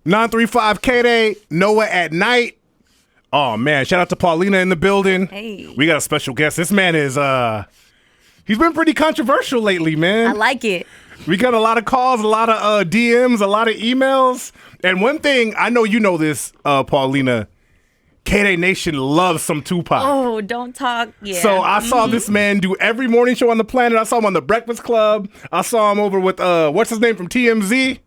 935 K-Day, Noah at Night. Oh, man. Shout out to Paulina in the building. Hey. We got a special guest. This man is, he's been pretty controversial lately, man. I like it. We got a lot of calls, a lot of DMs, a lot of emails. And one thing, I know you know this, Paulina, K-Day Nation loves some Tupac. Oh, don't talk. Yeah. So I saw this man do every morning show on the planet. I saw him on The Breakfast Club. I saw him over with, what's his name from TMZ?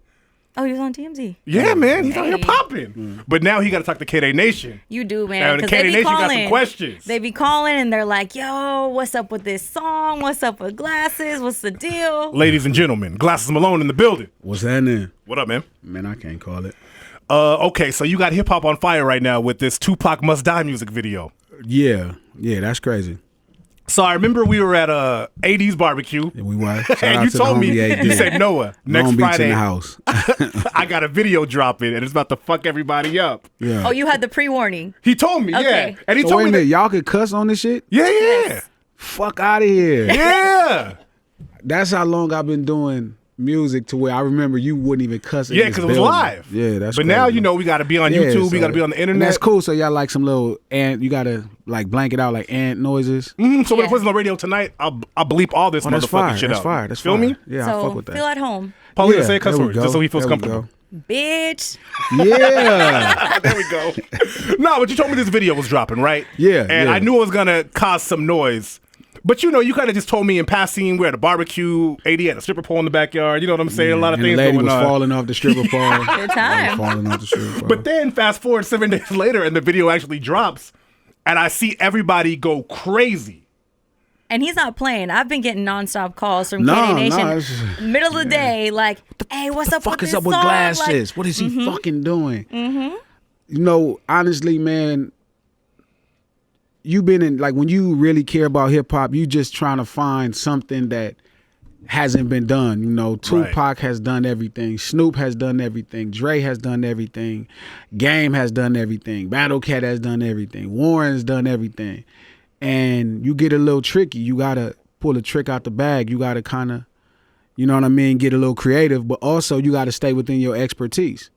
Oh, he was on TMZ. Yeah, man. He's out here popping. But now he got to talk to K-Day Nation. You do, man. And Because K-Day they be Nation calling. got some questions. They be calling and they're like, yo, what's up with this song? What's up with glasses? What's the deal? Ladies and gentlemen, Glasses Malone in the building. What's happening? What up, man? Man, I can't call it. Okay, so you got hip-hop on fire right now with this Tupac Must Die music video. Yeah, that's crazy. So I remember we were at 80s barbecue. Yeah, we were. And you told me, you said, Noah, next Long Beach Friday, in the house. I got a video dropping, and it's about to fuck everybody up. Yeah. Oh, you had the pre-warning. He told me, Okay. yeah. And he So told wait a me minute, y'all could cuss on this shit? yeah. Fuck out of here. Yeah. That's how long I've been doing music to where I remember you wouldn't even cuss. Yeah, because it was live. Yeah, that's But crazy. now, you know, we got to be on YouTube. We got to be on the internet. And that's cool. So y'all like some little ant, you got to like blank it out like ant noises. So when Yeah. it puts on the radio tonight, I'll bleep all this Oh, that's motherfucking fire. shit That's out. fire. That's Feel fire. me? Yeah, I So fuck with that. feel at home. Paulina, Yeah, say a cuss there we word go. just so he feels There we comfortable. Bitch. Yeah. There we go. No, but you told me this video was dropping, right? Yeah, And yeah. I knew it was going to cause some noise. But, you know, you kind of just told me in passing, we're at a barbecue, 80 had a stripper pole in the backyard. You know what I'm saying? A lot of And things the lady going was on. falling off the stripper pole. Good time. Falling off the stripper pole. But then fast forward 7 days later and the video actually drops and I see everybody go crazy. And he's not playing. I've been getting nonstop calls from No, K-Day no, Nation. it's- Middle of the day, like, hey, what's up fuck with is this up with song? glasses? Like, What is he fucking doing? You know, honestly, man, you been in, like, when you really care about hip hop, you just trying to find something that hasn't been done. You know, Tupac has done everything. Snoop has done everything. Dre has done everything. Game has done everything. Battle Cat has done everything. Warren's done everything. And you get a little tricky. You got to pull a trick out the bag. You got to kind of, you know what I mean, get a little creative, but also you got to stay within your expertise.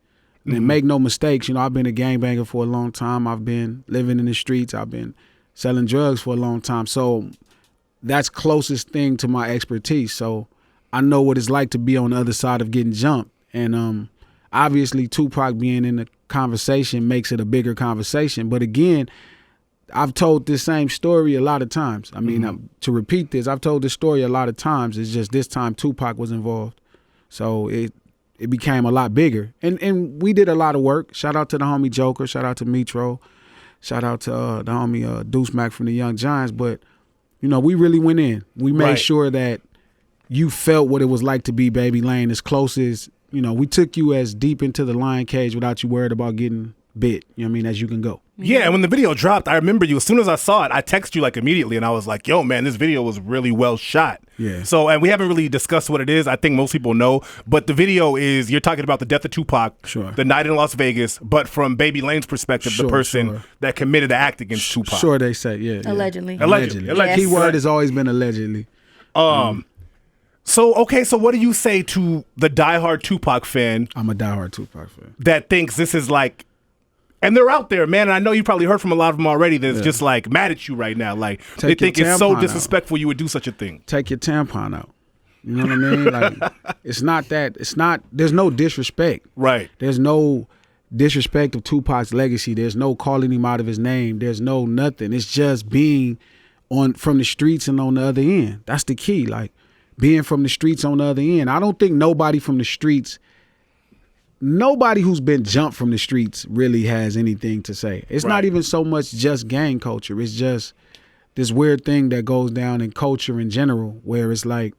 And make no mistakes, you know, I've been a gangbanger for a long time. I've been living in the streets. I've been selling drugs for a long time. So that's closest thing to my expertise. So I know what it's like to be on the other side of getting jumped. And obviously Tupac being in the conversation makes it a bigger conversation. But again, I've told this same story a lot of times. I mean, to repeat this, I've told this story a lot of times. It's just this time Tupac was involved. So it became a lot bigger. And we did a lot of work. Shout out to the homie Joker. Shout out to Metro. Shout out to the homie Deuce Mac from the Young Giants. But, you know, we really went in. We made sure that you felt what it was like to be Baby Lane as close as, you know, we took you as deep into the lion cage without you worried about getting bit, you know what I mean, as you can go. Yeah, and when the video dropped, I remember you, as soon as I saw it, I texted you like immediately and I was like, yo, man, this video was really well shot. Yeah. So, and we haven't really discussed what it is. I think most people know, but the video is, you're talking about the death of Tupac, Sure. the night in Las Vegas, but from Baby Lane's perspective, the Sure, person sure. that committed the act against Tupac. Sure, they say, yeah. Allegedly. Allegedly. Yes. Key word has always been allegedly. So, okay, so what do you say to the diehard Tupac fan I'm a diehard Tupac fan. that thinks this is like, and they're out there, man, and I know you probably heard from a lot of them already that's just like mad at you right now. Like, they Take your think it's so tampon out. disrespectful you would do such a thing. Take your tampon out. You know what I mean? Like, it's not that, there's no disrespect. Right. There's no disrespect of Tupac's legacy. There's no calling him out of his name. There's no nothing. It's just being from the streets and on the other end. That's the key. Like, being from the streets on the other end. I don't think nobody from the streets, nobody who's been jumped from the streets really has anything to say. It's not even so much just gang culture. It's just this weird thing that goes down in culture in general, where it's like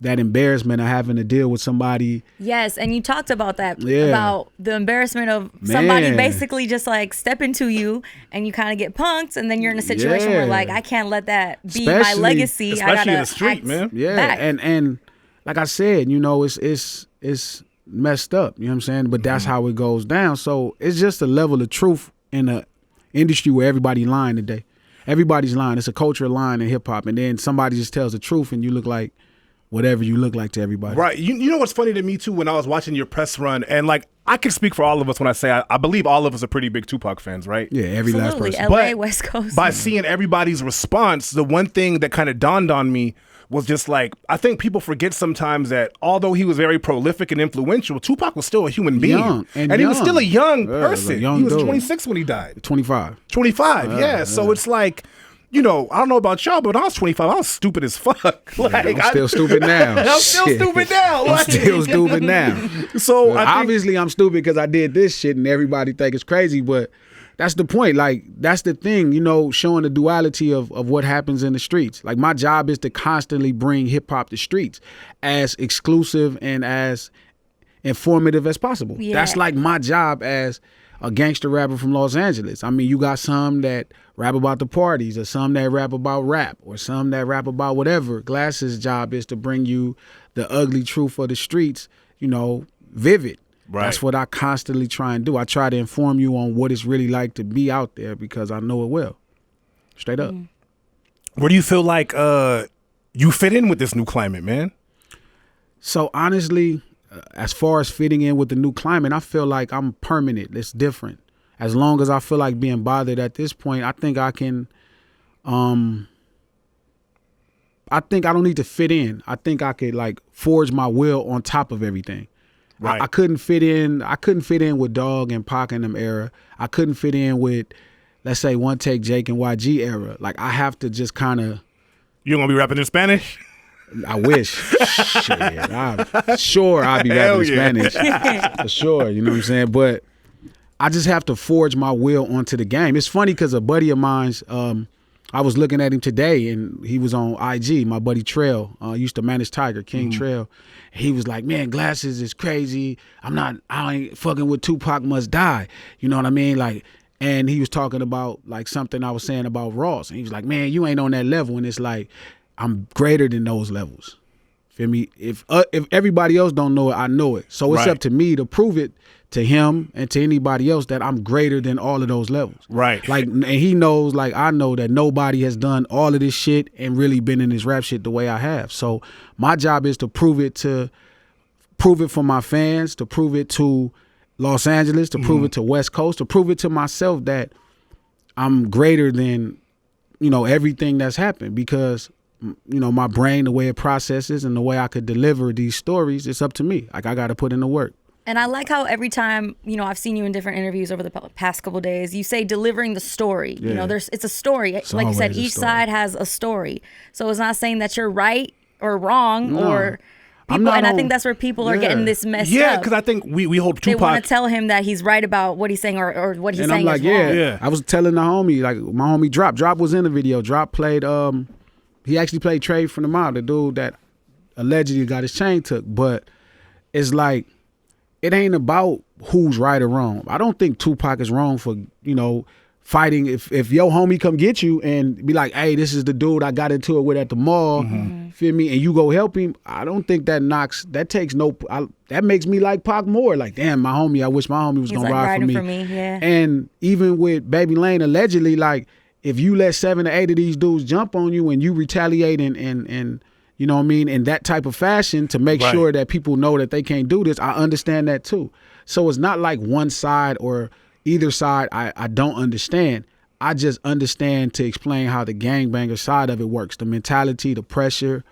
that embarrassment of having to deal with somebody. Yes, and you talked about that, Yeah. about the embarrassment of somebody Man. basically just like stepping to you and you kind of get punked, and then you're in a situation where Yeah. like, I can't let that be my Especially- legacy. I especially gotta in the street, act man. Yeah, back. and like I said, you know, it's messed up. You know what I'm saying? But that's how it goes down. So it's just a level of truth in a industry where everybody lying today. Everybody's lying. It's a culture line in hip hop, and then somebody just tells the truth, and you look like, whatever you look like to everybody. Right. You know what's funny to me too when I was watching your press run, and like I can speak for all of us when I say I believe all of us are pretty big Tupac fans, right? Yeah, every last Absolutely. person. LA, But West Coast. By seeing everybody's response, the one thing that kind of dawned on me was just like, I think people forget sometimes that although he was very prolific and influential, Tupac was still a human being. Young, and he was young. still a young Yeah, person. a young he was dude. 26 when he died. 25. 25, yeah. So it's like, you know, I don't know about y'all, but when I was 25, I was stupid as fuck. Like, I'm still stupid now. I'm still Shit. stupid now. I'm Like, still stupid now. So I think, Obviously, I'm stupid because I did this shit and everybody think it's crazy, but that's the point. Like, that's the thing, you know, showing the duality of what happens in the streets. Like, my job is to constantly bring hip-hop to streets as exclusive and as informative as possible. Yeah. That's like my job as a gangster rapper from Los Angeles. I mean, you got some that rap about the parties, or some that rap about rap, or some that rap about whatever. Glass's job is to bring you the ugly truth of the streets, you know, vivid. Right. That's what I constantly try and do. I try to inform you on what it's really like to be out there because I know it well. Straight up. where do you feel like you fit in with this new climate, man? So honestly, as far as fitting in with the new climate, I feel like I'm permanent. It's different. As long as I feel like being bothered at this point, I think I can, I think I don't need to fit in. I think I could like forge my will on top of everything. Right. I couldn't fit in. I couldn't fit in with Dog and Pac in them era. I couldn't fit in with, let's say, One Take Jake and YG era. Like I have to just kind of. You gonna be rapping in Spanish? I wish. Shit, I'm sure I'll be Hell rapping in Spanish for sure. You know what I'm saying? But I just have to forge my will onto the game. It's funny because a buddy of mine's. I was looking at him today, and he was on IG. My buddy Trail used to manage Tiger, King Trail. He was like, "Man, Glasses is crazy. I ain't fucking with Tupac Must Die." You know what I mean? Like, and he was talking about like something I was saying about Ross, and he was like, "Man, you ain't on that level." And it's like, I'm greater than those levels. Feel me? If everybody else don't know it, I know it. So it's Right. up to me to prove it to him and to anybody else that I'm greater than all of those levels. Right. Like, and he knows, like I know that nobody has done all of this shit and really been in this rap shit the way I have. So my job is to prove it for my fans, to prove it to Los Angeles, to prove it to West Coast, to prove it to myself that I'm greater than, you know, everything that's happened because, you know, my brain, the way it processes and the way I could deliver these stories, it's up to me. Like I got to put in the work. And I like how every time, you know, I've seen you in different interviews over the past couple of days, you say delivering the story. You know, it's a story. Like you said, always a each story. side has a story. So it's not saying that you're right or wrong No. or I'm people. not And I on- think that's where people are Yeah. getting this messed Yeah, up. because I think we hold They want Tupac. to tell him that he's right about what he's saying or what he's And saying I'm like, is wrong. Yeah. I was telling the homie, like my homie Drop. Drop was in the video. Drop played, he actually played Trade from the Mob, the dude that allegedly got his chain took. But it's like, it ain't about who's right or wrong. I don't think Tupac is wrong for, you know, fighting. If your homie come get you and be like, hey, this is the dude I got into it with at the mall, feel me, and you go help him, I don't think that that makes me like Pac more. Like, damn, my homie, I wish my homie was He's gonna like ride riding for me. yeah. And even with Baby Lane, allegedly, like, if you let 7 or 8 of these dudes jump on you and you retaliate and you know what I mean, in that type of fashion to make Right. sure that people know that they can't do this, I understand that too. So it's not like one side or either side I don't understand. I just understand to explain how the gangbanger side of it works. The mentality, the pressure,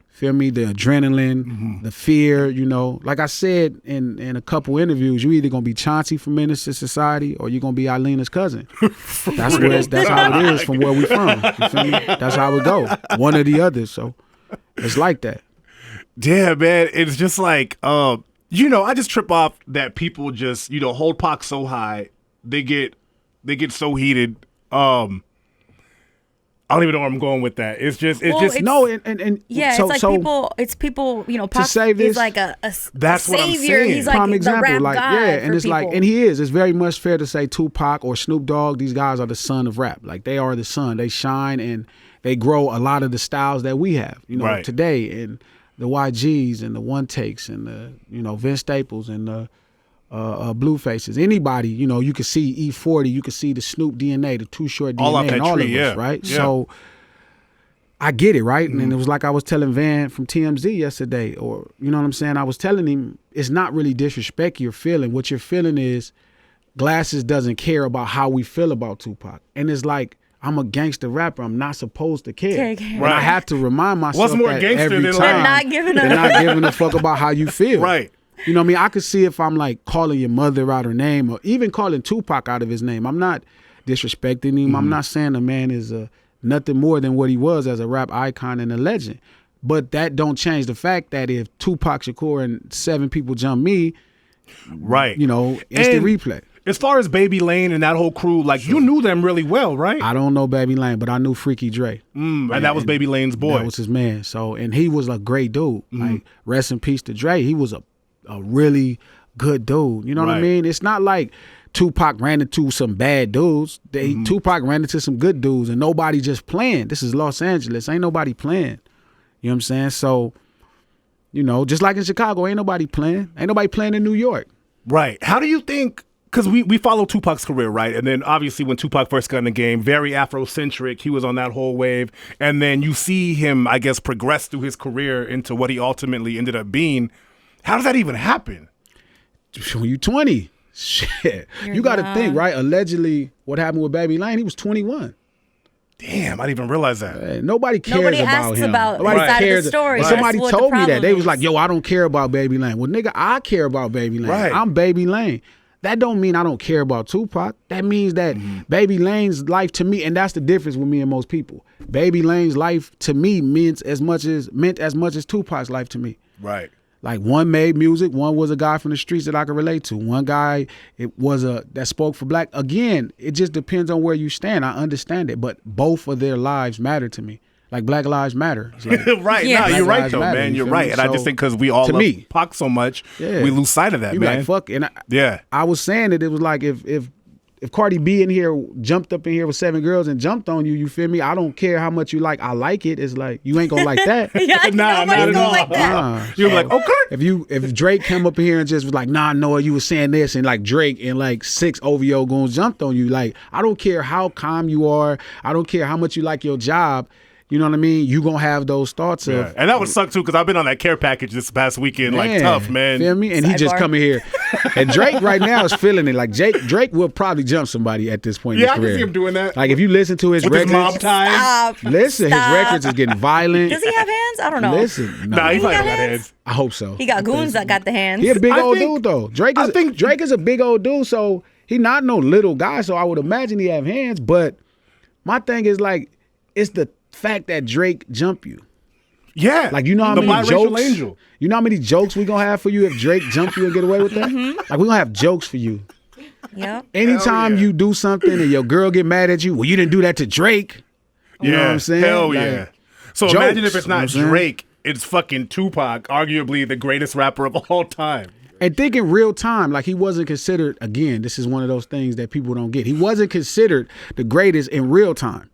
feel me, the adrenaline, the fear, you know. Like I said in a couple interviews, you either gonna be Chauncey from Menace to Society or you're gonna be Eileen's cousin. That's how it is from where we from. You feel me? That's how it go. One or the other. So it's like that. Yeah, man. It's just like, you know, I just trip off that people just, you know, hold Pac so high. They get so heated. I don't even know where I'm going with that. It's just No, and Yeah, so, it's like people, you know, Pac say this, is like a that's what I'm savior. saying. He's like prime the example, rap like god yeah, for and it's like, people. and he is. It's very much fair to say Tupac or Snoop Dogg. These guys are the son of rap. Like they are the sun. They shine and they grow a lot of the styles that we have, you know, Right. today. And the YGs and the One Takes and the, you know, Vince Staples and the Blue Faces. Anybody, you know, you could see E40. You could see the Snoop DNA, the Too Short DNA, All off that and all tree, of us, yeah. right? Yeah. So I get it, right? And it was like I was telling Van from TMZ yesterday, or you know what I'm saying? I was telling him it's not really disrespect you're feeling. What you're feeling is Glasses doesn't care about how we feel about Tupac. And it's like, I'm a gangster rapper. I'm not supposed to care. And I have to remind myself What's more that gangster every than time. They're not giving a fuck about how you feel. Right. You know what I mean? I could see if I'm like calling your mother out her name or even calling Tupac out of his name. I'm not disrespecting him. I'm not saying the man is nothing more than what he was as a rap icon and a legend. But that don't change the fact that if Tupac Shakur and 7 people jump me, right? You know, instant replay. As far as Baby Lane and that whole crew, like you knew them really well, right? I don't know Baby Lane, but I knew Freaky Dre. And that was Baby Lane's boy. That was his man. So, and he was a great dude. Like, rest in peace to Dre. He was a really good dude. You know what I mean? It's not like Tupac ran into some bad dudes. Tupac ran into some good dudes, and nobody just playing. This is Los Angeles. Ain't nobody playing. You know what I'm saying? So, you know, just like in Chicago, ain't nobody playing. Ain't nobody playing in New York. Right. How do you think, because we follow Tupac's career, right? And then obviously when Tupac first got in the game, very Afrocentric, he was on that whole wave. And then you see him, I guess, progress through his career into what he ultimately ended up being. How does that even happen? When you 20. Shit. You got to think, right? Allegedly, what happened with Baby Lane, he was 21. Damn, I didn't even realize that. Nobody cares about him. Nobody side of the story. And somebody told me that. They was like, yo, I don't care about Baby Lane. Well, nigga, I care about Baby Lane. Right. I'm Baby Lane. That don't mean I don't care about Tupac. That means that Baby Lane's life to me, and that's the difference with me and most people. Baby Lane's life to me meant as much as Tupac's life to me. Right. Like, one made music, one was a guy from the streets that I could relate to. One guy that spoke for black. Again, it just depends on where you stand. I understand it, but both of their lives matter to me. Like, Black Lives Matter. Like, right. Yeah. No, you're right, though, matter, man. You're right. And so, I just think because we all love Pac so much, we lose sight of that, man. Like, fuck. And I was saying that it was like if Cardi B in here jumped up in here with 7 girls and jumped on you, you feel me? I don't care how much you like. I like it. It's like, you ain't gonna like that. Nah, not at all. Like that. You're like, okay. If Drake came up in here and just was like, nah, Noah, you was saying this, and like Drake and like 6 OVO goons jumped on you, like, I don't care how calm you are. I don't care how much you like your job. You know what I mean? You gonna have those thoughts of, and that would suck too, because I've been on that care package this past weekend, like tough, man. Feel me? And he just coming here, and Drake right now is feeling it. Like Drake will probably jump somebody at this point in his career. I can see him doing that. Like, if you listen to his records, his mob ties. His records is getting violent. Does he have hands? I don't know. Listen, nah, he probably got hands. I hope so. He got goons that got the hands. He a big old dude though. Drake is a big old dude, so he not no little guy. So I would imagine he have hands. But my thing is, like, it's the fact that Drake jump you. Yeah. Like, you know how many jokes angel. You know how many jokes we gonna have for you if Drake jump you and get away with that? Like, we gonna have jokes for you. Yeah. Anytime you do something and your girl get mad at you, well, you didn't do that to Drake. You know what I'm saying? Hell like, yeah. So jokes, imagine if it's not Drake, it's fucking Tupac, arguably the greatest rapper of all time. And think in real time, like, he wasn't considered, again, this is one of those things that people don't get. He wasn't considered the greatest in real time.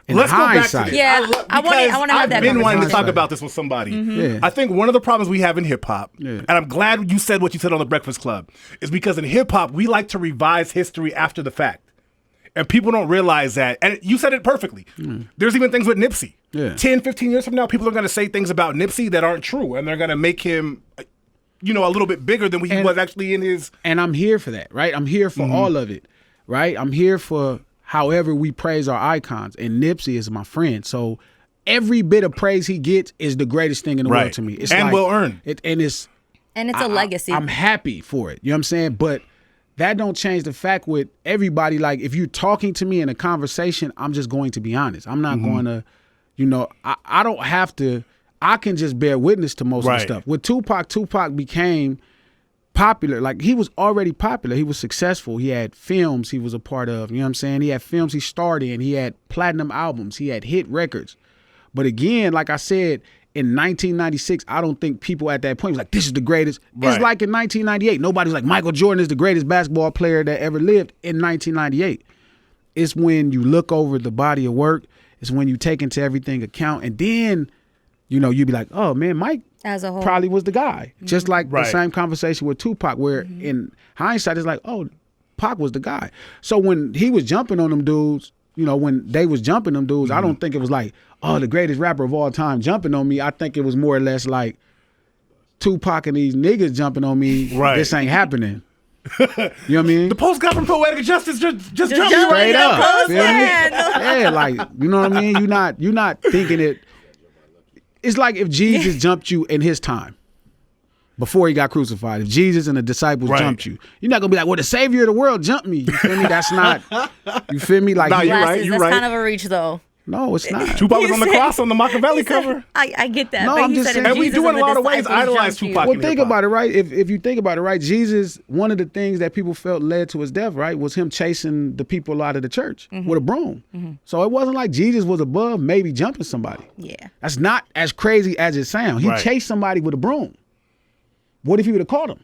Let's go back to this. Yeah, I want to have that conversation. I've been wanting to talk about this with somebody. Yeah. I think one of the problems we have in hip-hop, and I'm glad you said what you said on The Breakfast Club, is because in hip-hop, we like to revise history after the fact. And people don't realize that. And you said it perfectly. There's even things with Nipsey. 10, 15 years from now, people are going to say things about Nipsey that aren't true. And they're going to make him, you know, a little bit bigger than he was actually in his... And I'm here for that, right? I'm here for all of it, right? I'm here for... however we praise our icons, and Nipsey is my friend. So every bit of praise he gets is the greatest thing in the world to me. It's and like, well earned. And it's a legacy. I'm happy for it. You know what I'm saying? But that don't change the fact with everybody. Like, if you're talking to me in a conversation, I'm just going to be honest. I'm not going to, you know, I don't have to. I can just bear witness to most of the stuff. With Tupac became popular. Like, he was already popular. He was successful. He had films he was a part of. You know what I'm saying? He had films he starred in. He had platinum albums. He had hit records. But again, like I said, in 1996, I don't think people at that point was like, this is the greatest. It's like in 1998. Nobody's like, Michael Jordan is the greatest basketball player that ever lived in 1998. It's when you look over the body of work. It's when you take into everything account. And then, you know, you be like, oh, man, Mike as a whole probably was the guy. Just like the same conversation with Tupac, where in hindsight, it's like, oh, Pac was the guy. So when he was jumping on them dudes, you know, when they was jumping them dudes, I don't think it was like, oh, the greatest rapper of all time jumping on me. I think it was more or less like Tupac and these niggas jumping on me. Right. This ain't happening. You know what I mean? The post guy from Poetic Justice just jumped Straight up. Feel me? man. Yeah, like, you know what I mean? You're not thinking it. It's like if Jesus jumped you in his time. Before he got crucified, if Jesus and the disciples jumped you, you're not gonna be like, well, the savior of the world jumped me. You feel me? That's not, you feel me? Like, Nah, you're right. Glasses, You're that's right. kind of a reach, though. no, it's not. Tupac was on the cross on the Machiavelli cover. I get that. No, but I'm he just said saying- if And we Jesus do in and a lot the of ways disciples idolize jumped you- Tupac. Well, think about it, right? If you think about it, right, Jesus, one of the things that people felt led to his death, right, was him chasing the people out of the church with a broom. So it wasn't like Jesus was above maybe jumping somebody. Yeah. That's not as crazy as it sounds. He Right. chased somebody with a broom. What if he would have caught him?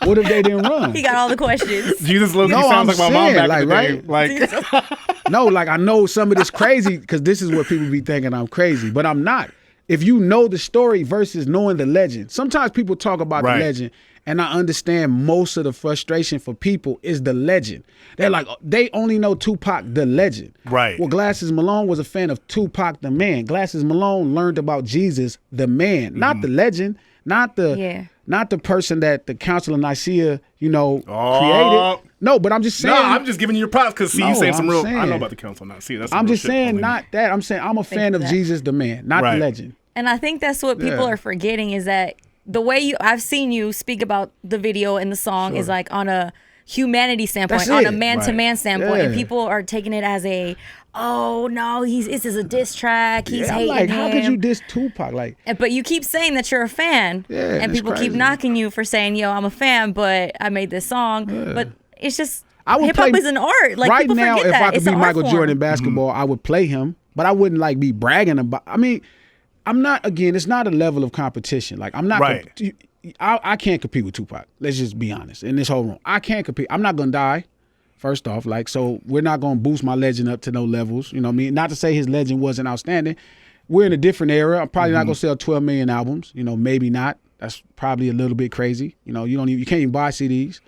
What if they didn't run? He got all the questions. Jesus Loki No, sounds I'm like my mom saying, back in the day. like, Like, No, like I know some of this crazy because this is what people be thinking I'm crazy, but I'm not. If you know the story versus knowing the legend, sometimes people talk about Right. the legend, and I understand most of the frustration for people is the legend. They're like, they only know Tupac, the legend. Right. Well, Glasses Malone was a fan of Tupac, the man. Glasses Malone learned about Jesus, the man, not the legend, not the person that the Council of Nicaea, created. No, but I'm just saying. no, I'm just giving you your props because you saying some I'm real. I saying- know about the council now. See, that's some I'm real just shit, saying, believe me. not that. I'm saying I'm a fan of that. Jesus, the man, not Right. the legend. And I think that's what people Yeah. are forgetting is that the way I've seen you speak about the video and the song is like on a humanity standpoint, That's on a it. man-to-man standpoint, and Yeah. people are taking it as oh no, this is a diss track. He's Yeah, I'm hating like, him. how could you diss Tupac? Like, But you keep saying that you're a fan, Yeah, and it's people keep crazy. knocking you for saying, "Yo, I'm a fan, but I made this song." But it's just I would hip hop play- is an art. Like right people now, forget if that I could it's be an art Michael form. Jordan in basketball, I would play him, but I wouldn't like be bragging about. I mean, I'm not. Again, it's not a level of competition. Like I'm not. Right. I can't compete with Tupac. Let's just be honest. In this whole room, I can't compete. I'm not gonna die. First off, like, so we're not gonna boost my legend up to no levels. You know what I mean? Not to say his legend wasn't outstanding. We're in a different era. I'm probably not gonna sell 12 million albums. Maybe not. That's probably a little bit crazy. You can't even buy CDs.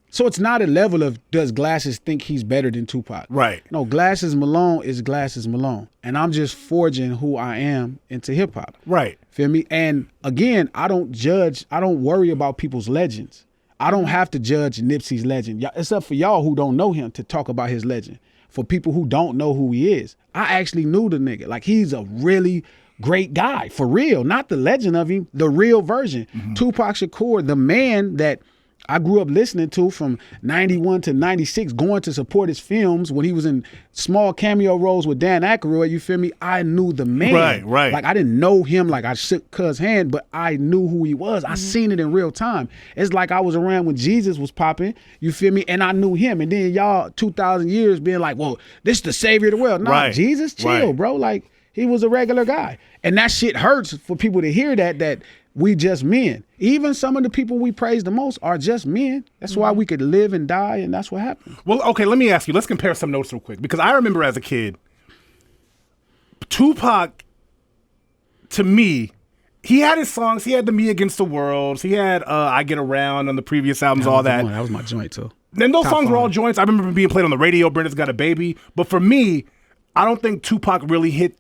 So it's not a level of does Glasses think he's better than Tupac? Right. No, Glasses Malone is Glasses Malone, and I'm just forging who I am into hip hop. Right. Feel me? And again, I don't judge. I don't worry about people's legends. I don't have to judge Nipsey's legend. It's up for y'all who don't know him to talk about his legend. For people who don't know who he is, I actually knew the nigga. Like, he's a really great guy, for real. Not the legend of him, the real version. Tupac Shakur, the man that I grew up listening to from 91 to 96, going to support his films when he was in small cameo roles with Dan Aykroyd, you feel me? I knew the man. Right. Like, I didn't know him like I shook Cuz hand, but I knew who he was. I seen it in real time. It's like I was around when Jesus was popping, you feel me? And I knew him. And then y'all, 2,000 years being like, well, this is the savior of the world. Nah, Right. Jesus, chill, Right. bro. Like, he was a regular guy. And that shit hurts for people to hear that we just men. Even some of the people we praise the most are just men. That's why we could live and die, and that's what happened. Well, okay, let me ask you. Let's compare some notes real quick. Because I remember as a kid, Tupac, to me, he had his songs. He had the Me Against the World. He had I Get Around on the previous albums, all that. That was my joint, too. And those Top songs were all five. joints. I remember them being played on the radio. Brenda's Got a Baby. But for me, I don't think Tupac really hit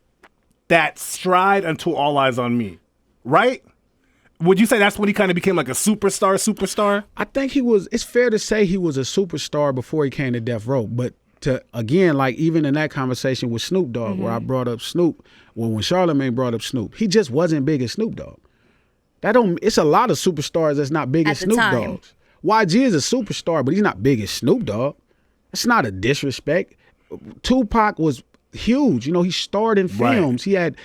that stride until All Eyes on Me. Right? Would you say that's when he kind of became like a superstar? I think it's fair to say he was a superstar before he came to Death Row. But again, like even in that conversation with Snoop Dogg, where I brought up Snoop, when Charlamagne brought up Snoop, he just wasn't big as Snoop Dogg. It's a lot of superstars that's not big At as the Snoop time. Dogg. YG is a superstar, but he's not big as Snoop Dogg. That's not a disrespect. Tupac was huge. He starred in Right. films. He had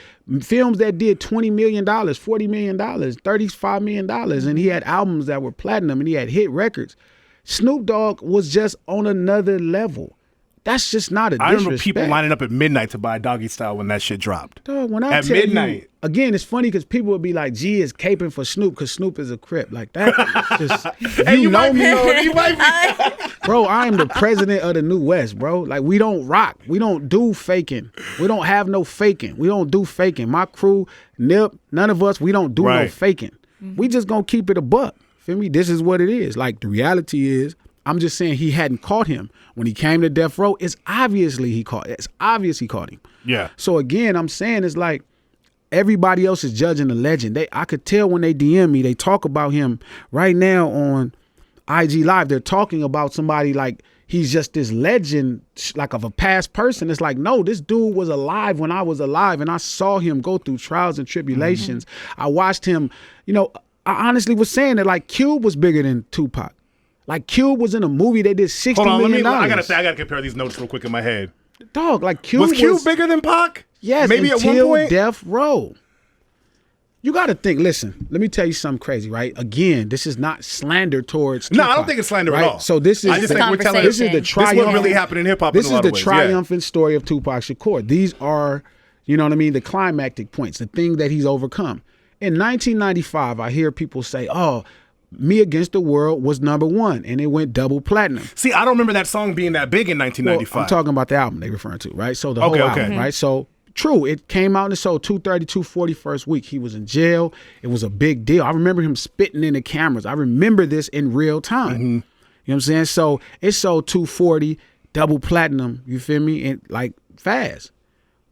films that did $20 million, $40 million, $35 million, and he had albums that were platinum, and he had hit records. Snoop Dogg was just on another level. That's just not a disrespect. I remember people lining up at midnight to buy Doggy Style when that shit dropped. Dog, when I At tell midnight. you, again, it's funny because people would be like, G is caping for Snoop because Snoop is a Crip. Like that, just, you know me. You might be. Bro, I am the president of the New West, bro. Like, we don't rock. We don't do faking. We don't have no faking. We don't do faking. My crew, Nip, none of us, we don't do no Right. faking. We just gonna keep it a buck. Feel me? This is what it is. Like, the reality is, I'm just saying he hadn't caught him. When he came to death row, it's obvious he caught him. Yeah. So again, I'm saying it's like everybody else is judging the legend. I could tell when they DM me, they talk about him right now on IG Live. They're talking about somebody like he's just this legend, like of a past person. It's like, no, this dude was alive when I was alive, and I saw him go through trials and tribulations. I watched him, I honestly was saying that like Cube was bigger than Tupac. Like Cube was in a movie they did $60 million. I gotta compare these notes real quick in my head. Dog, like Cube was Cube bigger than Pac? Yes, maybe until at one point. death row. You got to think. Listen, let me tell you something crazy, right? Again, this is not slander towards Tupac. No, I don't think it's slander right? at all. So this is I just think we're telling. This is the triumph. This what really happened in hip hop. This in a lot is of the ways. triumphant story of Tupac Shakur. These are, you know what I mean, the climactic points, the thing that he's overcome. In 1995, I hear people say, "Oh, Me Against the World was #1, and it went double platinum." See, I don't remember that song being that big in 1995. Well, I'm talking about the album they referring to, right? So the whole album, right? So true, it came out and it sold 230, 240 first week. He was in jail. It was a big deal. I remember him spitting in the cameras. I remember this in real time. You know what I'm saying? So it sold 240, double platinum, you feel me? And like fast.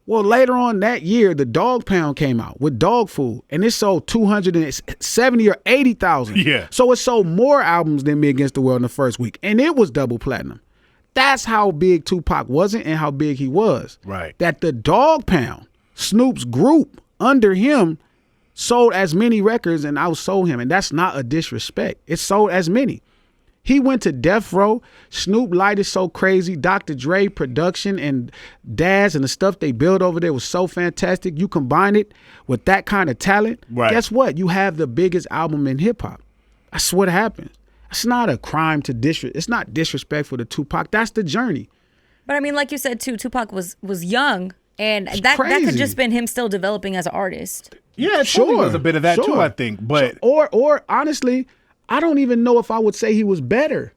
Well, later on that year, the Dog Pound came out with Dog Food, and it sold 270 or 80,000. Yeah. So it sold more albums than Me Against the World in the first week, and it was double platinum. That's how big Tupac wasn't and how big he was. Right. That the Dog Pound, Snoop's group under him, sold as many records and outsold him, and that's not a disrespect. It sold as many. He went to death row. Snoop Light is so crazy. Dr. Dre production and Daz and the stuff they built over there was so fantastic. You combine it with that kind of talent, guess what? You have the biggest album in hip hop. That's what happens. It's not a crime to disrespect. It's not disrespectful to Tupac. That's the journey. But I mean, like you said too, Tupac was young, and that could just been him still developing as an artist. Yeah, sure. Was a bit of that too, I think. But or honestly, I don't even know if I would say he was better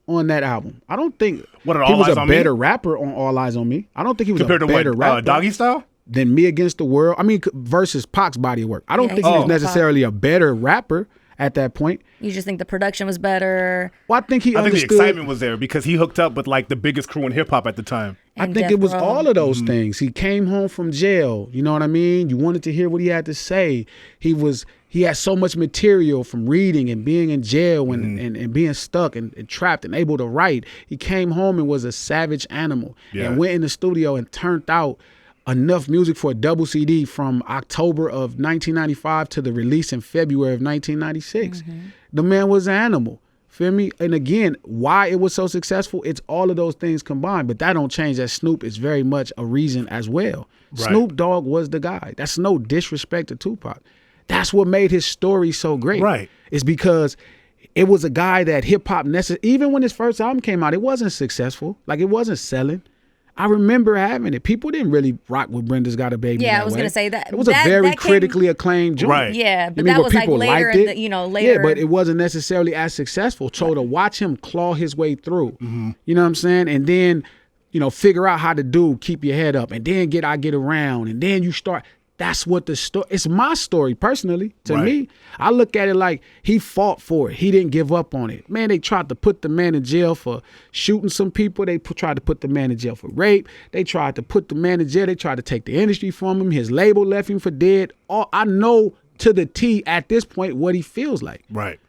on that album. I don't think he was a better rapper on All Eyes on Me. I don't think he was compared a better rapper. Doggy Style? Than Me Against the World. I mean, versus Pac's body of work. I don't think he was necessarily a better rapper at that point. You just think the production was better? Well, I think the excitement was there because he hooked up with like the biggest crew in hip hop at the time. I think it was all of those things. He came home from jail. You know what I mean? You wanted to hear what he had to say. He had so much material from reading and being in jail and being stuck and trapped and able to write. He came home and was a savage animal and went in the studio and turned out enough music for a double CD from October of 1995 to the release in February of 1996. The man was an animal. Feel me? And again, why it was so successful, it's all of those things combined. But that don't change that Snoop is very much a reason as well. Right. Snoop Dogg was the guy. That's no disrespect to Tupac. That's what made his story so great. Right. It's because it was a guy that hip-hop even when his first album came out, it wasn't successful. Like, it wasn't selling. I remember having it. People didn't really rock with Brenda's Got a Baby. Yeah, I was going to say that. It was a very critically acclaimed joint. Right. Yeah, but that was like later, later. Yeah, but it wasn't necessarily as successful. So to watch him claw his way through, you know what I'm saying? And then, figure out how to keep your head up. And then I Get Around. And then you start. That's what the story. It's my story personally. To me, I look at it like he fought for it. He didn't give up on it. Man, they tried to put the man in jail for shooting some people. They tried to put the man in jail for rape. They tried to put the man in jail. They tried to take the industry from him. His label left him for dead. I know to the T at this point what he feels like. Right.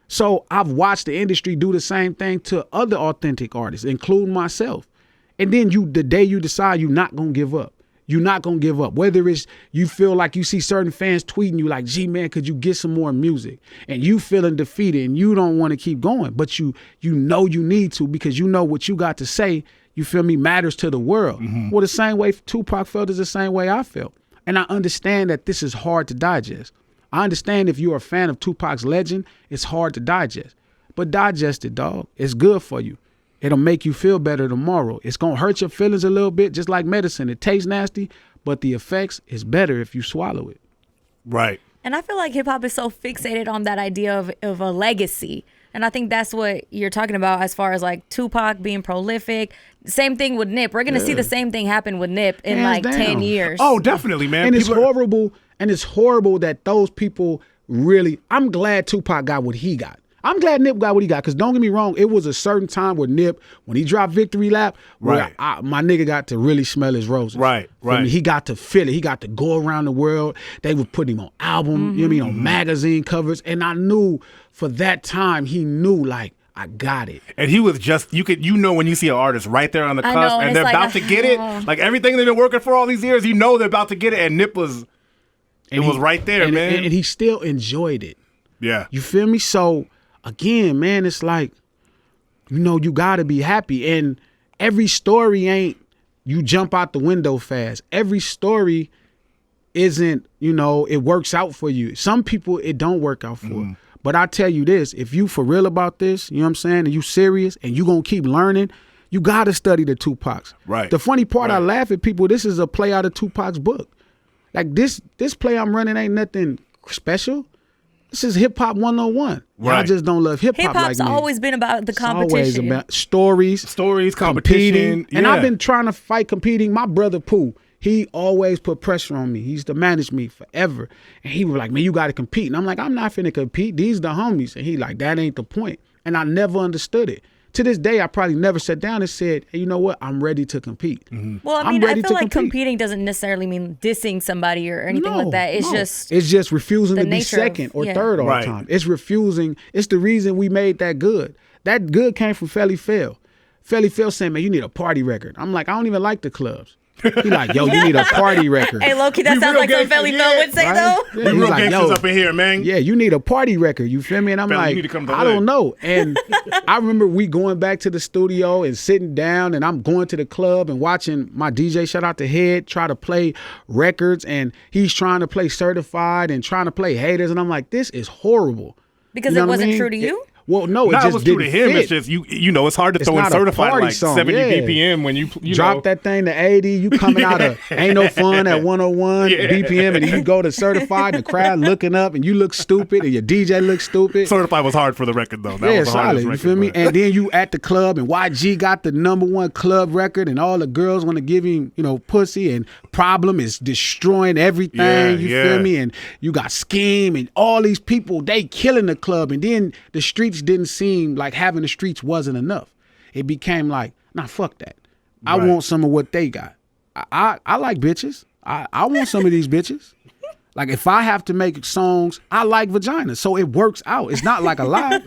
So I've watched the industry do the same thing to other authentic artists, including myself. And then the day you decide you're not gonna give up. You're not going to give up. Whether it's you feel like you see certain fans tweeting you like, gee, man, could you get some more music? And you feeling defeated and you don't want to keep going. But you know you need to because you know what you got to say, you feel me, matters to the world. Well, the same way Tupac felt is the same way I felt. And I understand that this is hard to digest. I understand if you're a fan of Tupac's legend, it's hard to digest. But digest it, dog. It's good for you. It'll make you feel better tomorrow. It's going to hurt your feelings a little bit, just like medicine. It tastes nasty, but the effects is better if you swallow it. Right. And I feel like hip hop is so fixated on that idea of a legacy. And I think that's what you're talking about as far as like Tupac being prolific. Same thing with Nip. We're going to see the same thing happen with Nip in Hands down. 10 years. Oh, definitely, man. And it's horrible. And it's horrible that those people really, I'm glad Tupac got what he got. I'm glad Nip got what he got, because don't get me wrong, it was a certain time where Nip, when he dropped Victory Lap, where my nigga got to really smell his roses. Right. I mean, he got to feel it. He got to go around the world. They would put him on album, you know what I mean, on magazine covers. And I knew for that time, he knew, like, I got it. And he was just, you know when you see an artist right there on the cusp and they're about to get it, like everything they've been working for all these years, you know they're about to get it, and Nip was, was right there, man. And he still enjoyed it. Yeah. You feel me? So, again, man, it's like, you know, you got to be happy. And every story ain't you jump out the window fast. Every story isn't, you know, it works out for you. Some people, it don't work out for. But I tell you this, if you for real about this, you know what I'm saying, and you serious and you going to keep learning, you got to study the Tupacs. Right. The funny part, I laugh at people, this is a play out of Tupac's book. Like this play I'm running ain't nothing special. This is hip hop 101. Right. I just don't love hip hop like me. Hip hop's always been about the competition. It's always about stories, competition. And I've been trying to fight competing. My brother Pooh, he always put pressure on me. He used to manage me forever. And he was like, man, you got to compete. And I'm like, I'm not finna compete. These the homies. And he like, that ain't the point. And I never understood it. To this day, I probably never sat down and said, hey, you know what? I'm ready to compete. Well, I mean, I feel like competing doesn't necessarily mean dissing somebody or anything like that. It's just refusing to be second or third all the time. It's refusing. It's the reason we made that good. That good came from Felly Phil. Felly Phil saying, man, you need a party record. I'm like, I don't even like the clubs. He like, yo, you need a party record. Hey, Loki, that sounds like something Felly Phil would say, though. Yeah, we real like, gangsters up in here, man. Yeah, you need a party record. You feel me? And I'm like, I don't know. And I remember we going back to the studio and sitting down, and I'm going to the club and watching my DJ, shout out to Head, try to play records, and he's trying to play Certified and trying to play Haters, and I'm like, this is horrible. Because it wasn't true to you? Well, no, it just was didn't true to him. fit. It's just you know, it's hard to throw in Certified like song. 70 BPM when you drop know. that thing to 80. You coming out of Ain't No Fun at 101 BPM, and then you go to Certified, and the crowd looking up, and you look stupid, and your DJ looks stupid. Certified was hard for the record though. That was the solid. record, you feel me? And then you at the club, and YG got the #1 club record, and all the girls want to give him, you know, pussy, and Problem is destroying everything. You feel me? And you got Scheme, and all these people, they killing the club, and then the streets didn't seem like having the streets wasn't enough. It became like, nah, fuck that. I want some of what they got. I like bitches. I want some of these bitches. Like if I have to make songs, I like vagina, so it works out. It's not like a lie.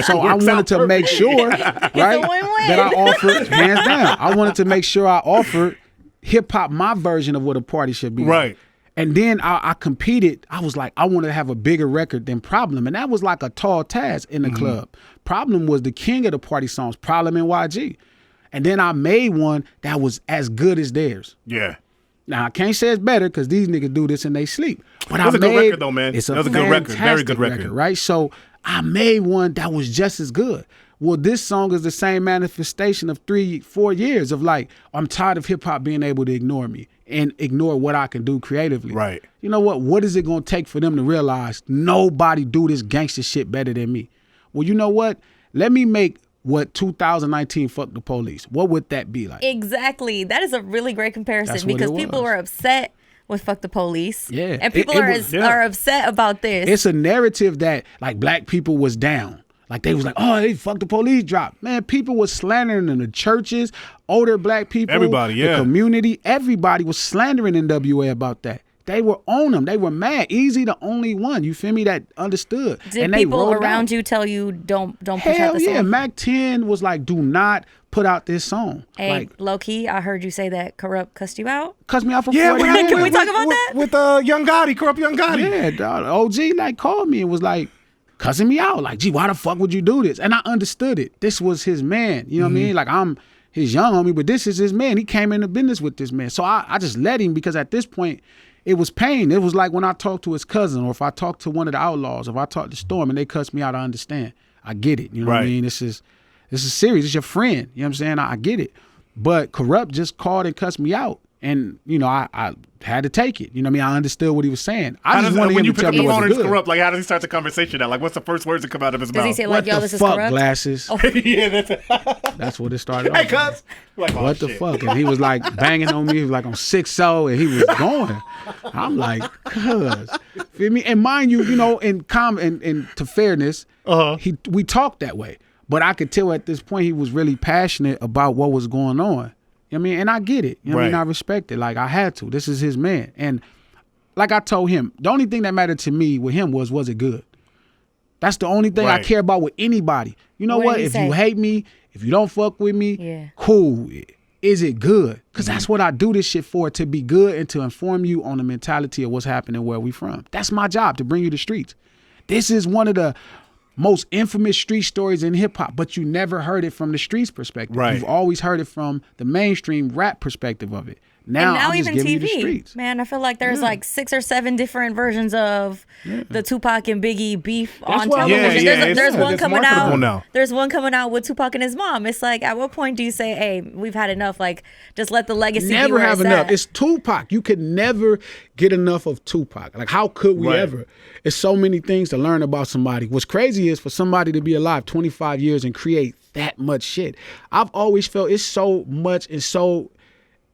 So I wanted to make sure, right, that I offered, hands down, I wanted to make sure I offered hip hop my version of what a party should be. Right. And then I competed. I was like, I wanted to have a bigger record than Problem. And that was like a tall task in the club. Problem was the king of the party songs, Problem and YG. And then I made one that was as good as theirs. Yeah. Now, I can't say it's better because these niggas do this and they sleep. But That was a good record though, man. It's that was a good record. Very good record. Right? So I made one that was just as good. Well, this song is the same manifestation of 3-4 years of like, I'm tired of hip hop being able to ignore me and ignore what I can do creatively. Right. You know what? What is it going to take for them to realize nobody do this gangster shit better than me? Well, you know what? Let me make what 2019 Fuck the Police. What would that be like? Exactly. That is a really great comparison. That's what because it people was. were upset with Fuck the Police. Yeah. And people are upset about this. It's a narrative that like black people was down. Like they was like, oh, they Fuck the Police dropped. Man, people was slandering in the churches, older black people, everybody, the community, everybody was slandering NWA about that. They were on them. They were mad. Easy, the only one. You feel me? That understood. Did and people around you tell you don't push out the song? Hell yeah. Mac 10 was like, do not put out this song. Hey, like, low key, I heard you say that Corrupt cussed you out. Cussed me out for 40 minutes. Can we talk about that? With Young Gotti, Corrupt Young Gotti. Yeah, dog. OG like called me and was like, cussing me out. Like, gee, why the fuck would you do this? And I understood it. This was his man. You know what I mean? Like, I'm his young homie, but this is his man. He came into business with this man. So I just let him because at this point, it was pain. It was like when I talked to his cousin or if I talked to one of the Outlaws, if I talked to Storm and they cussed me out, I understand. I get it. You know what I mean? This is serious. It's your friend. You know what I'm saying? I get it. But Corrupt just called and cussed me out. And, you know, I had to take it. You know what I mean? I understood what he was saying. I just wanted him to tell me what was good. Corrupt, like, how does he start the conversation out? Like, what's the first words that come out of his mouth? Does he say, like, yo, this is fuck, Corrupt? Glasses? Oh. Yeah, that's That's what it started Hey, off. cuz. Like, oh, What the shit. fuck? And he was like banging on me. He was like on 6-0 and he was going. I'm like, cuz. Feel me? And mind you, in to fairness, we talked that way. But I could tell at this point he was really passionate about what was going on. You know what I mean? And I get it. You know what I mean? I respect it. Like, I had to. This is his man. And like I told him, the only thing that mattered to me with him was it good? That's the only thing I care about with anybody. You know what? If you hate me, if you don't fuck with me, cool. Is it good? Because that's what I do this shit for, to be good and to inform you on the mentality of what's happening where we from. That's my job, to bring you the streets. This is one of the most infamous street stories in hip hop, but you never heard it from the streets perspective. Right. You've always heard it from the mainstream rap perspective of it. Now I'm just even giving you the TV. streets. Man, I feel like there's like 6 or 7 different versions of the Tupac and Biggie beef on television. There's one coming out. Now. There's one coming out with Tupac and his mom. It's like, at what point do you say, "Hey, we've had enough"? Like, just let the legacy. Never be where have it's enough. at. It's Tupac. You could never get enough of Tupac. Like, how could we ever? It's so many things to learn about somebody. What's crazy is for somebody to be alive 25 years and create that much shit. I've always felt it's so much and so.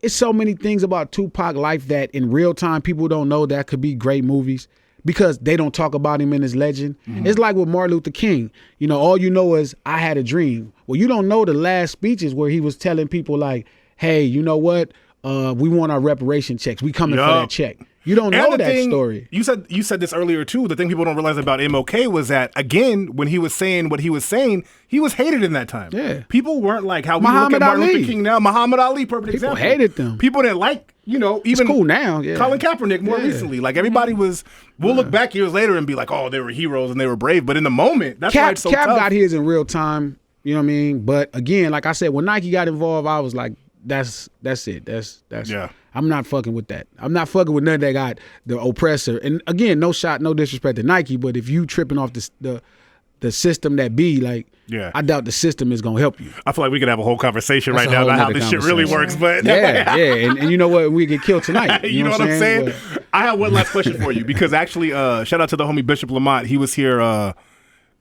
It's so many things about Tupac life that in real time people don't know that could be great movies because they don't talk about him in his legend. Mm-hmm. It's like with Martin Luther King. All you know is I had a dream. Well, you don't know the last speeches where he was telling people like, hey, you know what? We want our reparation checks. We coming for that check. You don't know that story. You said this earlier too. The thing people don't realize about MLK was that, again, when he was saying what he was saying, he was hated in that time. Yeah. People weren't like how we look at Martin Luther King now. Muhammad Ali, perfect example. People hated them. People didn't like, even it's cool now. Yeah. Colin Kaepernick more recently. Like, everybody was, we'll look back years later and be like, oh, they were heroes and they were brave. But in the moment, that's why it's so Cap tough. got his in real time. You know what I mean? But again, like I said, when Nike got involved, I was like, that's it. That's yeah. I'm not fucking with that. I'm not fucking with none that got the oppressor. And again, no disrespect to Nike, but if you tripping off the system that be, like, I doubt the system is gonna help you. I feel like we could have a whole conversation right now about how this shit really works. But and you know what? We get killed tonight. You know what I'm saying? I have one last question for you because actually, shout out to the homie Bishop Lamont. He was here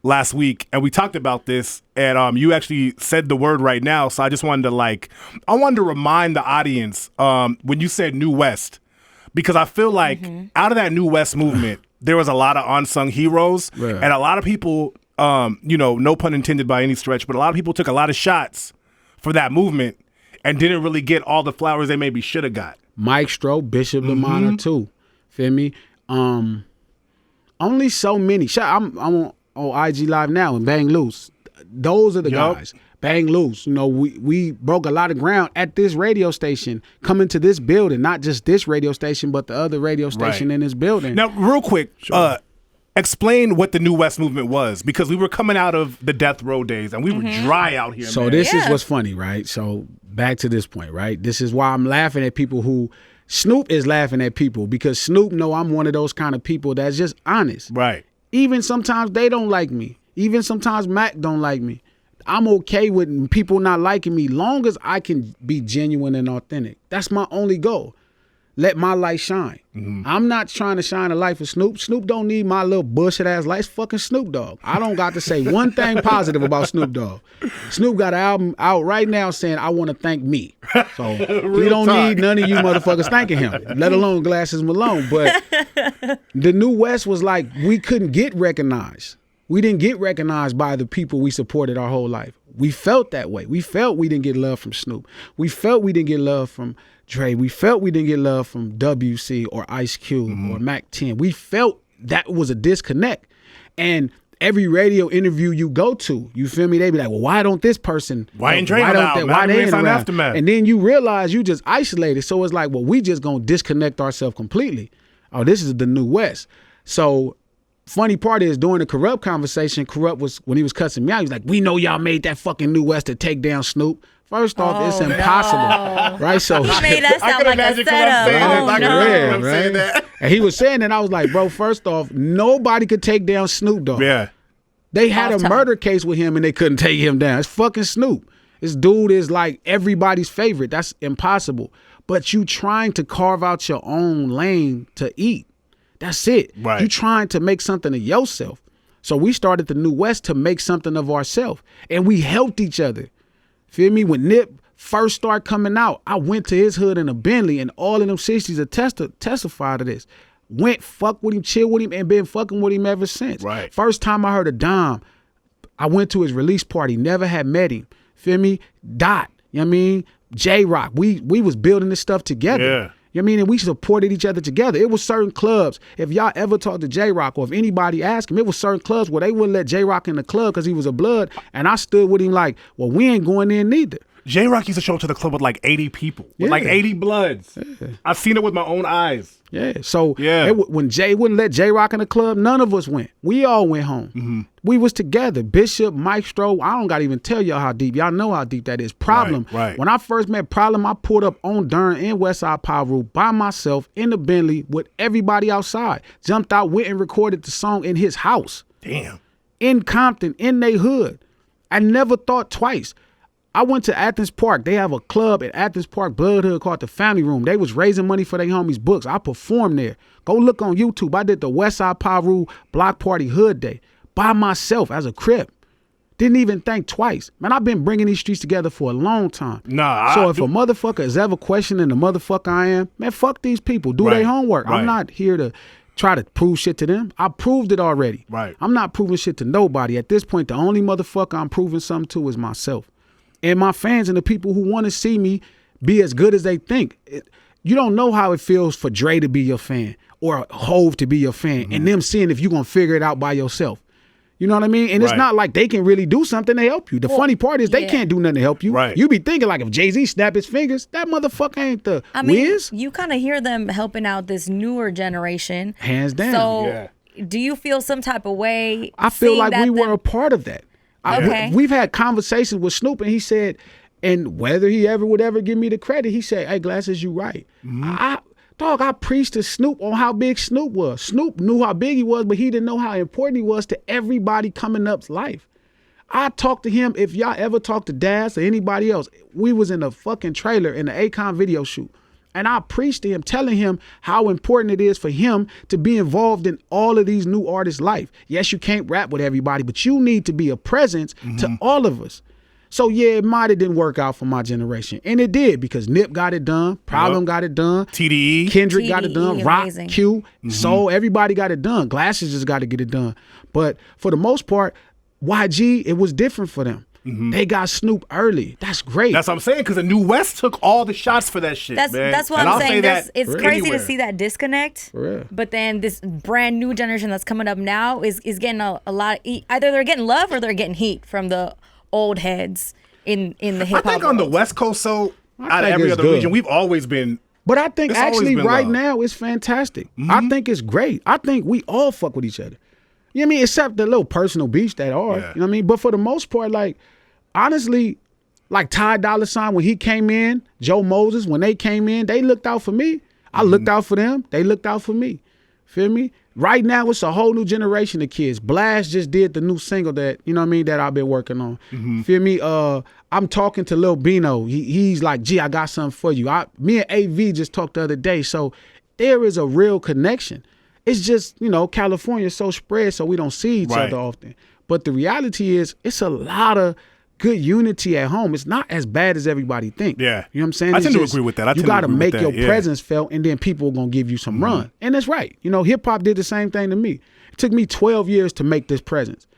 last week, and we talked about this, and you actually said the word right now, so I just wanted to remind the audience when you said New West, because I feel like out of that New West movement, there was a lot of unsung heroes, and a lot of people, no pun intended by any stretch, but a lot of people took a lot of shots for that movement and didn't really get all the flowers they maybe should have got. Mike Stroh, Bishop Lamont too. Feel me? Only so many. I'm on IG Live now and Bang Loose. Those are the guys. Bang Loose. We broke a lot of ground at this radio station, coming to this building, not just this radio station, but the other radio station in this building. Now, real quick, explain what the New West movement was, because we were coming out of the death row days and we were dry out here. So this is what's funny, right? So back to this point, right? This is why I'm laughing at people who Snoop is laughing at people, because Snoop know I'm one of those kind of people that's just honest. Right. Even sometimes they don't like me. Even sometimes Mac don't like me. I'm okay with people not liking me long as I can be genuine and authentic. That's my only goal. Let my light shine. I'm not trying to shine a light for Snoop. Snoop don't need my little bullshit ass light. It's fucking Snoop Dogg. I don't got to say one thing positive about Snoop Dogg. Snoop got an album out right now saying, I want to thank me. So he don't need none of you motherfuckers thanking him, let alone Glasses Malone. But the New West was like, we couldn't get recognized. We didn't get recognized by the people we supported our whole life. We felt that way. We felt we didn't get love from Snoop. We felt we didn't get love from Dre. We felt we didn't get love from WC or Ice Cube or Mac 10. We felt that was a disconnect. And every radio interview you go to, you feel me? They be like, well, why don't this person? Why ain't Dre out? Why they ain't around? Aftermath? And then you realize you just isolated. So it's like, well, we just gonna disconnect ourselves completely. Oh, this is the New West. So funny part is during the Corrupt conversation, Corrupt was, when he was cussing me out, he was like, we know y'all made that fucking New West to take down Snoop. First off, it's impossible, right? So he made that sound like a setup. And he was saying that, I was like, bro, first off, nobody could take down Snoop Dogg. Yeah. They had a murder case with him and they couldn't take him down. It's fucking Snoop. This dude is like everybody's favorite. That's impossible. But you trying to carve out your own lane to eat. That's it. Right. You trying to make something of yourself. So we started the New West to make something of ourselves. And we helped each other. Feel me? When Nip first started coming out, I went to his hood in a Bentley, and all of them 60s testify to this. Went, fuck with him, chill with him, and been fucking with him ever since. Right. First time I heard of Dom, I went to his release party, never had met him. Feel me? Dot, you know what I mean? J-Rock, we was building this stuff together. Yeah. You know what I mean? And we supported each other together. It was certain clubs. If y'all ever talked to J-Rock, or if anybody asked him, it was certain clubs where they wouldn't let J-Rock in the club because he was a blood. And I stood with him like, well, we ain't going in neither. J-Rock used to show up to the club with like 80 people, with like 80 bloods. Yeah. I've seen it with my own eyes. Yeah. So when Jay wouldn't let J-Rock in the club, none of us went. We all went home. Mm-hmm. We was together. Bishop, Maestro, I don't got to even tell y'all how deep. Y'all know how deep that is. Problem. Right. When I first met Problem, I pulled up on Durn in Westside Power by myself in the Bentley with everybody outside. Jumped out, went and recorded the song in his house. Damn. In Compton, in they hood. I never thought twice. I went to Athens Park. They have a club at Athens Park, Blood Hood, called the Family Room. They was raising money for their homies' books. I performed there. Go look on YouTube. I did the Westside Paru Block Party Hood Day by myself as a Crip. Didn't even think twice. Man, I've been bringing these streets together for a long time. So if a motherfucker is ever questioning the motherfucker I am, man, fuck these people. Do their homework. I'm not here to try to prove shit to them. I proved it already. Right. I'm not proving shit to nobody. At this point, the only motherfucker I'm proving something to is myself. And my fans and the people who want to see me be as good as they think. You don't know how it feels for Dre to be your fan or Hove to be your fan, and them seeing if you're going to figure it out by yourself. You know what I mean? And it's not like they can really do something to help you. The funny part is they can't do nothing to help you. Right. You be thinking like if Jay-Z snap his fingers, that motherfucker ain't the Wiz. You kind of hear them helping out this newer generation. Hands down. So do you feel some type of way? I feel like we were a part of that. We've had conversations with Snoop, and he said, and whether he would ever give me the credit, he said, hey, Glasses, you right. I preached to Snoop on how big Snoop was. Snoop knew how big he was, but he didn't know how important he was to everybody coming up's life. I talked to him, if y'all ever talked to Daz or anybody else, we was in a fucking trailer in the Akon video shoot. And I preached to him, telling him how important it is for him to be involved in all of these new artists' life. Yes, you can't rap with everybody, but you need to be a presence to all of us. So yeah, it might have didn't work out for my generation. And it did, because Nip got it done, Problem got it done, TDE, Kendrick got it done, Rock, amazing. Q, Soul, everybody got it done. Glasses just got to get it done. But for the most part, YG, it was different for them. They got Snoop early. That's great. That's what I'm saying, because the New West took all the shots for that shit, man. That's what and I'm I'll saying. It's crazy anywhere. to see that disconnect. For real. But then this brand new generation that's coming up now is getting a lot. Either they're getting love or they're getting heat from the old heads in the hip hop. I think on the West Coast, so out of every other region, we've always been. But I think actually right love. now it's fantastic. I think it's great. I think we all fuck with each other. You know what I mean? Except the little personal beefs that are. Yeah. You know what I mean? But for the most part, like, honestly, like Ty Dolla $ign when he came in, Joe Moses, when they came in, they looked out for me. I looked out for them. They looked out for me. Feel me? Right now, it's a whole new generation of kids. Blast just did the new single that, you know what I mean, that I've been working on. Feel me? I'm talking to Lil Bino. He's like, gee, I got something for you. Me and AV just talked the other day. So there is a real connection. It's just, you know, California is so spread, so we don't see each other often. But the reality is, it's a lot of good unity at home. It's not as bad as everybody think. Yeah. You know what I'm saying? I tend to agree with that. You got to make your presence felt, and then people are going to give you some run. And that's right. You know, hip-hop did the same thing to me. It took me 12 years to make this presence.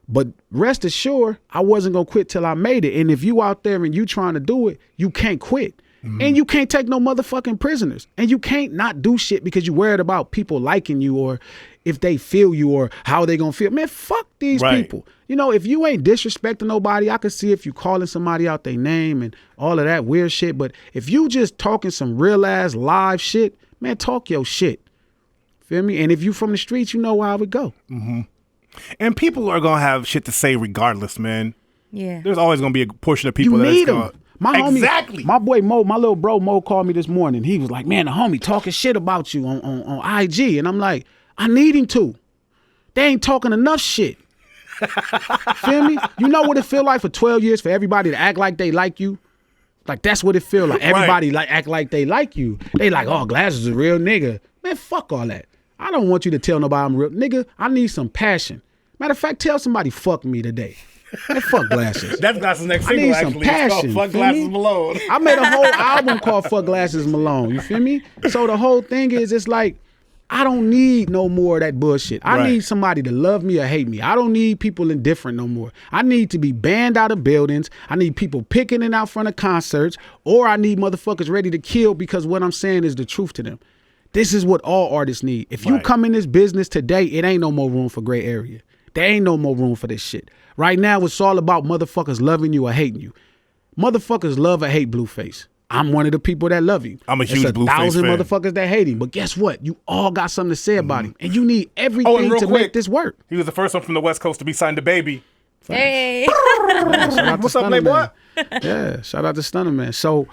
But rest assured, I wasn't going to quit till I made it. And if you out there and you trying to do it, you can't quit. And you can't take no motherfucking prisoners. And you can't not do shit because you're worried about people liking you or if they feel you or how they gonna feel. Man, fuck these people. You know, if you ain't disrespecting nobody, I can see if you calling somebody out their name and all of that weird shit. But if you just talking some real ass live shit, man, talk your shit. Feel me? And if you from the streets, you know how it go. And people are gonna have shit to say regardless, man. Yeah. There's always gonna be a portion of people You that need gonna, them. My homie, exactly. my boy Mo, my little bro Mo called me this morning. He was like, man, the homie talking shit about you on IG. And I'm like, I need him to. They ain't talking enough shit. Feel me? You know what it feel like for 12 years for everybody to act like they like you? Like, that's what it feel like. Everybody like act like they like you. They like, oh, Glass is a real nigga. Man, fuck all that. I don't want you to tell nobody I'm real. Nigga, I need some passion. Matter of fact, tell somebody fuck me today. Man, fuck Glasses. That's Glasses' next I single, need some actually. It's called passion, Fuck feel Glasses me? Malone. I made a whole album called Fuck Glasses Malone. You feel me? So the whole thing is, it's like, I don't need no more of that bullshit. I Right. need somebody to love me or hate me. I don't need people indifferent no more. I need to be banned out of buildings. I need people picking it out front of concerts, or I need motherfuckers ready to kill because what I'm saying is the truth to them. This is what all artists need. If you Right. come in this business today, it ain't no more room for gray area. There ain't no more room for this shit. Right now, it's all about motherfuckers loving you or hating you. Motherfuckers love or hate Blueface. I'm one of the people that love him. I'm a huge There's Blueface 1,000 fan. motherfuckers that hate him. But guess what? You all got something to say about him. And you need everything real to quick, make this work. He was the first one from the West Coast to be signed to Baby. Hey. Shout out to What's up, Stunner Playboy? Man. Yeah, shout out to Stunner Man. So,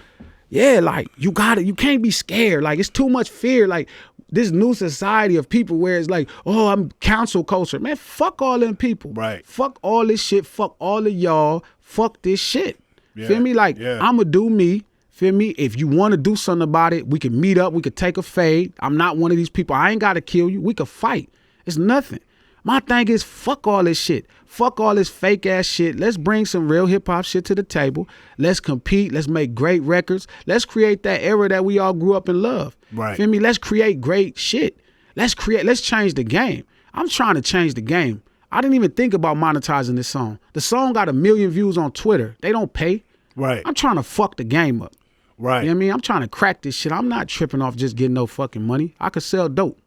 yeah, like, you got it. You can't be scared. Like, it's too much fear. Like, this new society of people where it's like, oh, I'm cancel culture. Man, fuck all them people. Right. Fuck all this shit. Fuck all of y'all. Fuck this shit. Yeah, Feel me? Like, yeah. I'ma do me. Feel me? If you want to do something about it, we can meet up. We could take a fade. I'm not one of these people. I ain't got to kill you. We could fight. It's nothing. My thing is, fuck all this shit. Fuck all this fake ass shit. Let's bring some real hip hop shit to the table. Let's compete. Let's make great records. Let's create that era that we all grew up in love. Right. Feel me? Let's create great shit. Let's change the game. I'm trying to change the game. I didn't even think about monetizing this song. The song got 1 million views on Twitter. They don't pay. Right. I'm trying to fuck the game up. Right. You know what I mean? I'm trying to crack this shit. I'm not tripping off just getting no fucking money. I could sell dope.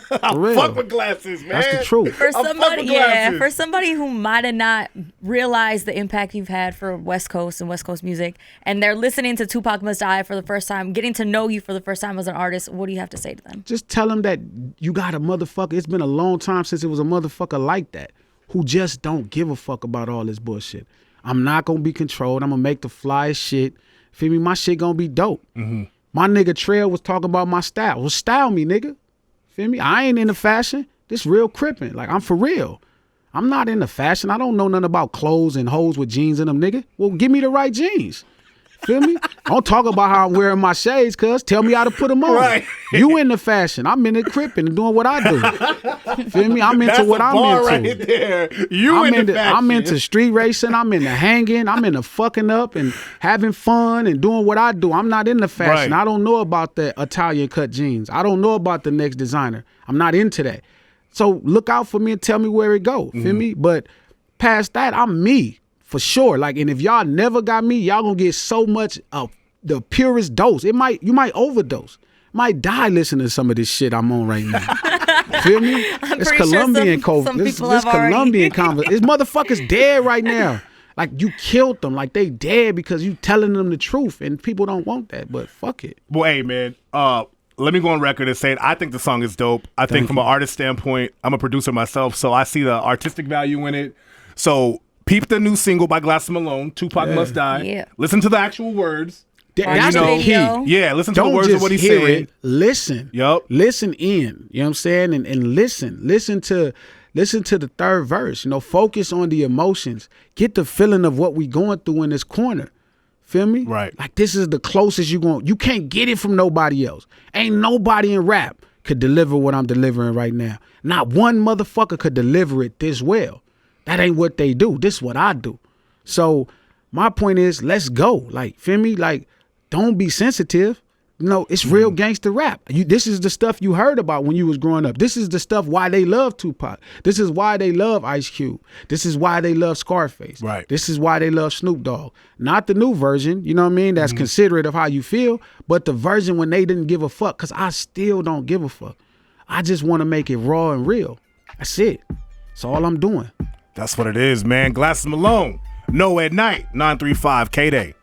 For real. Fuck with Glasses, man. That's the truth. For fuck somebody, with yeah, Glasses. for somebody who might have not realized the impact you've had for West Coast and West Coast music, and they're listening to Tupac Must Die for the first time, getting to know you for the first time as an artist, what do you have to say to them? Just tell them that you got a motherfucker. It's been a long time since it was a motherfucker like that who just don't give a fuck about all this bullshit. I'm not going to be controlled. I'm going to make the flyest shit. Feel me? My shit going to be dope. Mm-hmm. My nigga Trail was talking about my style. Well, style me, nigga. Feel me? I ain't into fashion. This real crippin'. Like, I'm for real. I'm not into fashion. I don't know nothing about clothes and hoes with jeans in them, nigga. Well, give me the right jeans. Feel me? Don't talk about how I'm wearing my shades, cuz. Tell me how to put them on. Right. You into fashion. I'm into crippin' and doing what I do. Feel me? I'm into That's what a I'm bar into. right there. You I'm into fashion. I'm into street racing. I'm into hanging. I'm into fucking up and having fun and doing what I do. I'm not into fashion. Right. I don't know about the Italian cut jeans. I don't know about the next designer. I'm not into that. So look out for me and tell me where it go. Feel me? But past that, I'm me for sure. Like, and if y'all never got me, y'all gonna get so much of the purest dose. You might overdose. Might die listening to some of this shit I'm on right now. Feel me? It's pretty sure Colombian some COVID. This people have already. Colombian conversation. This motherfucker's dead right now. Like, you killed them. Like, they dead because you telling them the truth, and people don't want that. But fuck it. Well, hey, man. Let me go on record and say it. I think the song is dope. I think from an artist standpoint, I'm a producer myself, so I see the artistic value in it. So peep the new single by Glasses Malone, Tupac Must Die. Yeah. Listen to the actual words. That's the the key. video. Yeah, listen to Don't the words just of what he hear said. it. Listen. Yup. Listen in. You know what I'm saying? And listen. Listen to the third verse. You know, focus on the emotions. Get the feeling of what we going through in this corner. Feel me? Right. Like, this is the closest you can't get it from nobody else. Ain't nobody in rap could deliver what I'm delivering right now. Not one motherfucker could deliver it this well. That ain't what they do. This is what I do. So my point is, let's go. Like, feel me? Like, don't be sensitive. You know, it's real gangster rap. This is the stuff you heard about when you was growing up. This is the stuff why they love Tupac. This is why they love Ice Cube. This is why they love Scarface. Right. This is why they love Snoop Dogg. Not the new version, you know what I mean? That's considerate of how you feel, but the version when they didn't give a fuck, because I still don't give a fuck. I just want to make it raw and real. That's it. That's all I'm doing. That's what it is, man. Glasses Malone. No at night. 935 K-Day.